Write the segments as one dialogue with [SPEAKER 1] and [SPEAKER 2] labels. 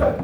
[SPEAKER 1] What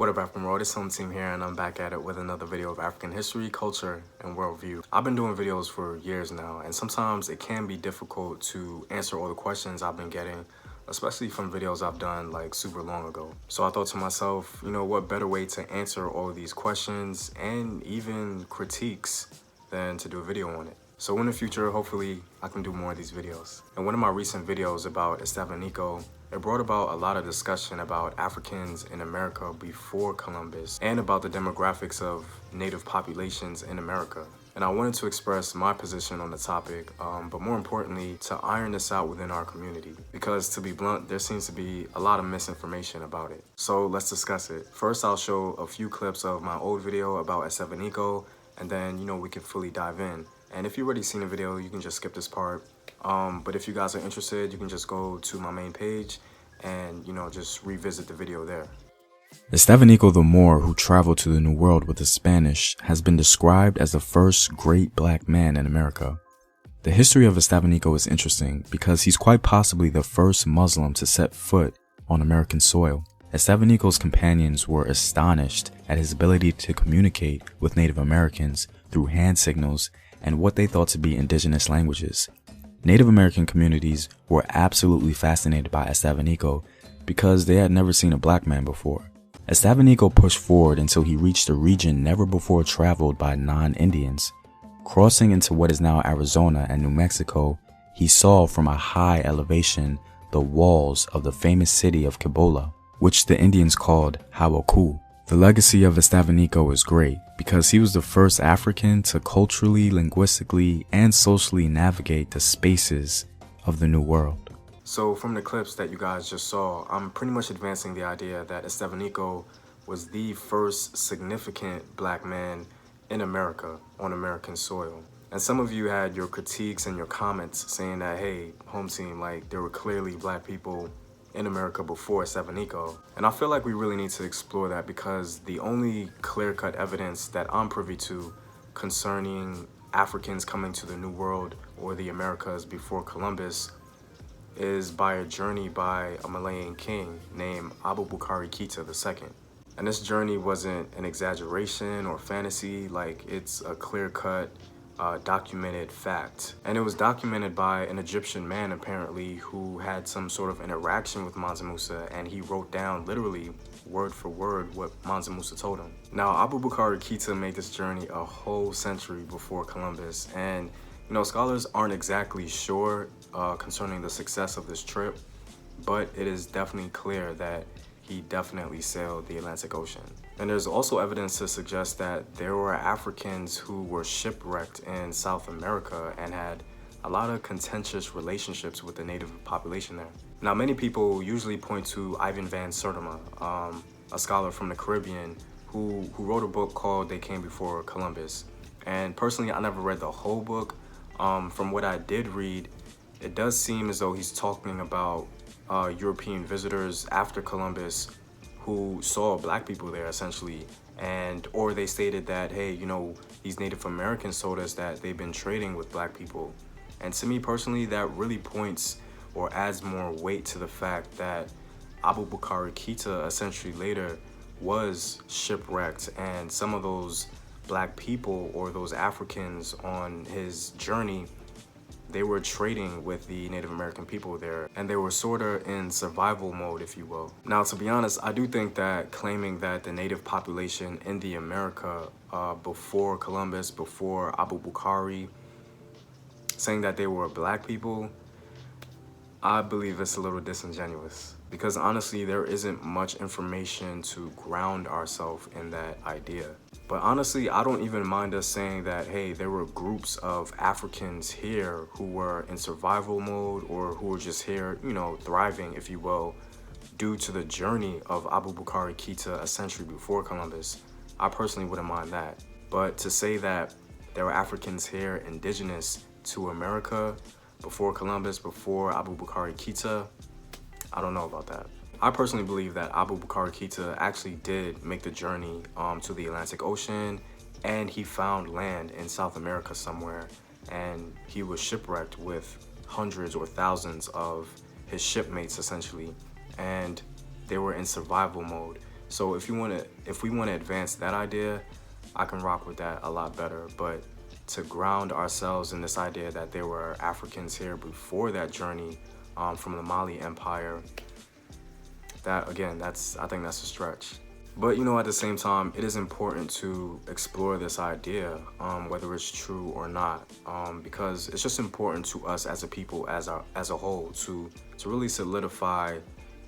[SPEAKER 1] up, African World? It's Home Team here, and I'm back at it with another video of African history, culture, and worldview. I've been doing videos for years now, and sometimes it can be difficult to answer all the questions I've been getting, especially from videos I've done like super long ago. So I thought to myself, you know, what better way to answer all of these questions and even critiques than to do a video on it. So in the future, hopefully, I can do more of these videos. In one of my recent videos about Esteban Nico, it brought about a lot of discussion about Africans in America before Columbus and about the demographics of native populations in America. And I wanted to express my position on the topic, but more importantly, to iron this out within our community. Because to be blunt, there seems to be a lot of misinformation about it. So let's discuss it. First, I'll show a few clips of my old video about Esteban Nico, and then, you know, we can fully dive in. And if you've already seen the video, you can just skip this part. But if you guys are interested, you can just go to my main page and, you know, just revisit the video there.
[SPEAKER 2] Estevanico the Moor, who traveled to the New World with the Spanish, has been described as the first great black man in America. The history of Estevanico is interesting because he's quite possibly the first Muslim to set foot on American soil. Estevanico's companions were astonished at his ability to communicate with Native Americans through hand signals and what they thought to be indigenous languages. Native American communities were absolutely fascinated by Estevanico because they had never seen a black man before. Estevanico pushed forward until he reached a region never before traveled by non-Indians. Crossing into what is now Arizona and New Mexico, he saw from a high elevation the walls of the famous city of Cibola, which the Indians called Hawaku. The legacy of Estevanico is great because he was the first African to culturally, linguistically, and socially navigate the spaces of the New World.
[SPEAKER 1] So from the clips that you guys just saw, I'm pretty much advancing the idea that Estevanico was the first significant black man in America on American soil. And some of you had your critiques and your comments saying that, hey, Home Team, like there were clearly black people in America before Estevanico. And I feel like we really need to explore that because the only clear-cut evidence that I'm privy to concerning Africans coming to the New World or the Americas before Columbus is by a journey by a Malayan king named Abubakar Keita II. And this journey wasn't an exaggeration or fantasy, like it's a clear-cut documented fact. And it was documented by an Egyptian man apparently who had some sort of interaction with Mansa Musa, and he wrote down literally word for word what Mansa Musa told him. Now Abubakar Keita made this journey a whole century before Columbus, and you know, scholars aren't exactly sure concerning the success of this trip, but it is definitely clear that he definitely sailed the Atlantic Ocean. And there's also evidence to suggest that there were Africans who were shipwrecked in South America and had a lot of contentious relationships with the native population there. Now, many people usually point to Ivan van Sertima, a scholar from the Caribbean who wrote a book called They Came Before Columbus. And personally, I never read the whole book. From what I did read, it does seem as though he's talking about European visitors after Columbus who saw black people there essentially, or they stated that, hey, you know, these Native Americans told us that they've been trading with black people. And to me personally, that really points or adds more weight to the fact that Abubakar Keita a century later was shipwrecked, and some of those black people or those Africans on his journey, they were trading with the Native American people there, and they were sort of in survival mode, if you will. Now, to be honest, I do think that claiming that the native population in the America before Columbus, before Abubakar, saying that they were black people, I believe it's a little disingenuous. Because honestly, there isn't much information to ground ourselves in that idea. But honestly, I don't even mind us saying that, hey, there were groups of Africans here who were in survival mode or who were just here, you know, thriving, if you will, due to the journey of Abubakar Keita a century before Columbus. I personally wouldn't mind that. But to say that there were Africans here indigenous to America before Columbus, before Abubakar Keita, I don't know about that. I personally believe that Abubakar Keita actually did make the journey to the Atlantic Ocean and he found land in South America somewhere, and he was shipwrecked with hundreds or thousands of his shipmates essentially, and they were in survival mode. So if we want to advance that idea, I can rock with that a lot better. But to ground ourselves in this idea that there were Africans here before that journey from the Mali Empire, that again, I think that's a stretch. But you know, at the same time, it is important to explore this idea, whether it's true or not, because it's just important to us as a people, as a whole, to really solidify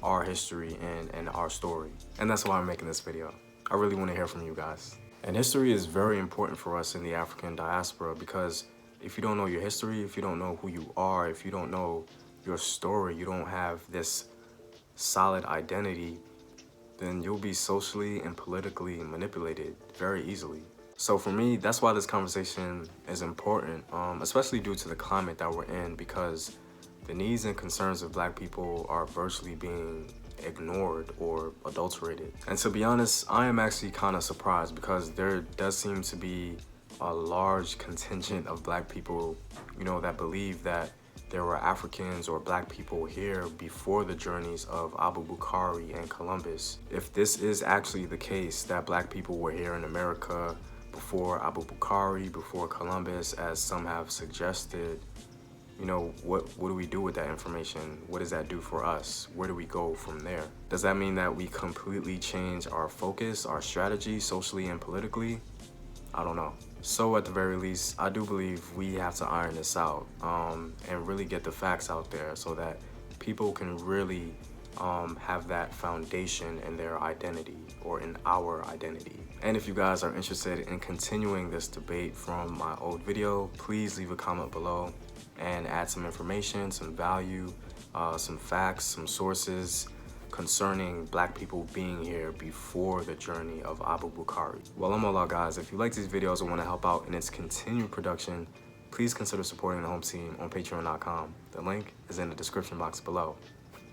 [SPEAKER 1] our history and our story. And that's why I'm making this video. I really want to hear from you guys. And history is very important for us in the African diaspora, because if you don't know your history, if you don't know who you are, if you don't know your story, you don't have this solid identity, then you'll be socially and politically manipulated very easily. So for me, that's why this conversation is important, especially due to the climate that we're in, because the needs and concerns of Black people are virtually being ignored or adulterated. And to be honest, I am actually kind of surprised, because there does seem to be a large contingent of Black people, you know, that believe that there were Africans or Black people here before the journeys of Abubakar and Columbus. If this is actually the case, that Black people were here in America before Abubakar, before Columbus, as some have suggested, you know, what do we do with that information? What does that do for us? Where do we go from there? Does that mean that we completely change our focus, our strategy, socially and politically? I don't know. So at the very least, I do believe we have to iron this out and really get the facts out there, so that people can really have that foundation in their identity, or in our identity. And if you guys are interested in continuing this debate from my old video, please leave a comment below and add some information, some value, some facts, some sources concerning Black people being here before the journey of Abubakar. Well, I'm all out, guys. If you like these videos and want to help out in its continued production, please consider supporting the home team on patreon.com. The link is in the description box below.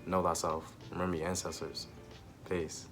[SPEAKER 1] Know thyself. Remember your ancestors. Peace.